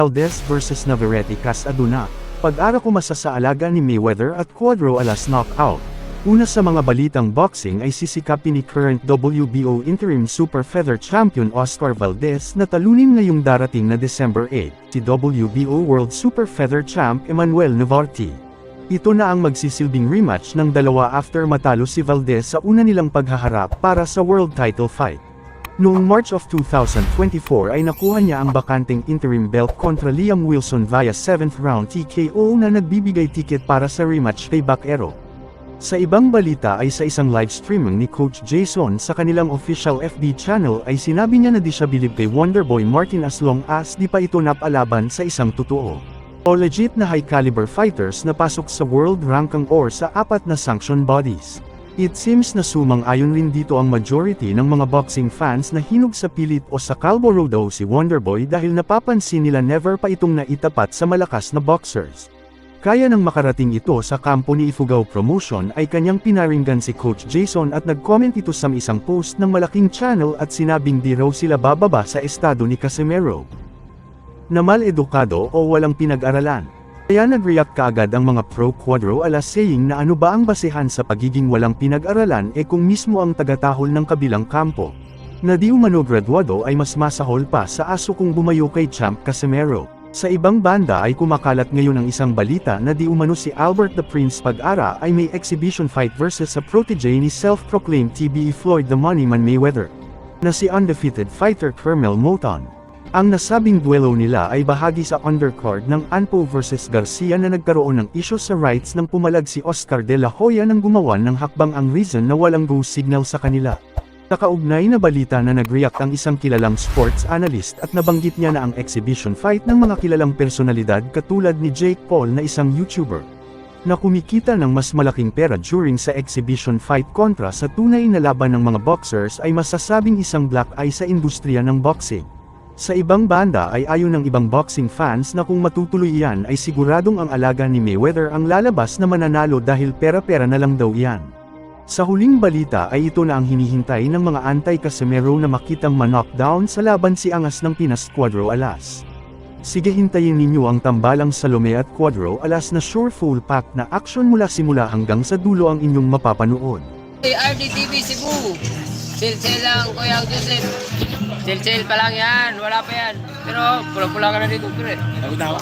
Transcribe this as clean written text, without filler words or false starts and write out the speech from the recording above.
Valdez vs Navarrete Casaduna. Pag-ara kumasa sa alaga ni Mayweather at Cuadro Alas knockout. Una sa mga balitang boxing ay sisikapin ni current WBO Interim Super Feather Champion Oscar Valdez na talunin ngayong darating na December 8, si WBO World Super Feather Champ Emmanuel Navarrete. Ito na ang magsisilbing rematch ng dalawa after matalo si Valdez sa una nilang paghaharap para sa world title fight. Noong March of 2024 ay nakuha niya ang bakanteng interim belt kontra Liam Wilson via 7th round TKO na nagbibigay ticket para sa rematch kay Bakero. Sa ibang balita ay sa isang live streaming ni Coach Jason sa kanilang official FB channel ay sinabi niya na di siya bilib kay Wonderboy Martin as long as di pa ito napalaban sa isang totoo o legit na high caliber fighters na pasok sa world ranking or sa 4 na sanction bodies. It seems na sumang-ayon rin dito ang majority ng mga boxing fans na hinog sa pilit o sa kalboro daw si Wonderboy dahil napapansin nila never pa itong naitapat sa malakas na boxers. Kaya nang makarating ito sa kampo ni Ifugao Promotion ay kanyang pinaringgan si Coach Jason at nag-comment ito sa isang post ng malaking channel at sinabing di raw sila bababa sa estado ni Casimero na mal-edukado o walang pinag-aralan. Kaya nag-react kaagad ang mga pro Cuadro Alas saying na ano ba ang basehan sa pagiging walang pinag-aralan kung mismo ang tagatahol ng kabilang kampo na di umano graduado ay mas masahol pa sa aso kung bumayo kay Champ Casimero. Sa ibang banda ay kumakalat ngayon ang isang balita na di umano si Albert the Prince Pag-ara ay may exhibition fight versus sa protege ni self-proclaimed TBE Floyd the Moneyman Mayweather na si undefeated fighter Kermel Moton. Ang nasabing duelo nila ay bahagi sa undercard ng Anpo vs Garcia na nagkaroon ng issue sa rights nang pumalag si Oscar de la Hoya nang gumawa ng hakbang ang reason na walang go signal sa kanila. Nakaugnay na balita na nag-react ang isang kilalang sports analyst at nabanggit niya na ang exhibition fight ng mga kilalang personalidad katulad ni Jake Paul na isang YouTuber na kumikita ng mas malaking pera during sa exhibition fight kontra sa tunay na laban ng mga boxers ay masasabing isang black eye sa industriya ng boxing. Sa ibang banda ay ayon ng ibang boxing fans na kung matutuloy yan ay siguradong ang alaga ni Mayweather ang lalabas na mananalo dahil pera-pera na lang daw yan. Sa huling balita ay ito na ang hinihintay ng mga anti-Casimero na makitang ma-knockdown sa laban si Angas ng Pinas Cuadro Alas. Sige, hintayin ninyo ang tambalang Salome at Cuadro Alas na sure full pack na action mula simula hanggang sa dulo ang inyong mapapanood. RDTV Cebu. Chill lang, Kuya Joseph. Chill pa lang yan, wala pa yan. Pero pula-pula ka na dito, pre. Tawa.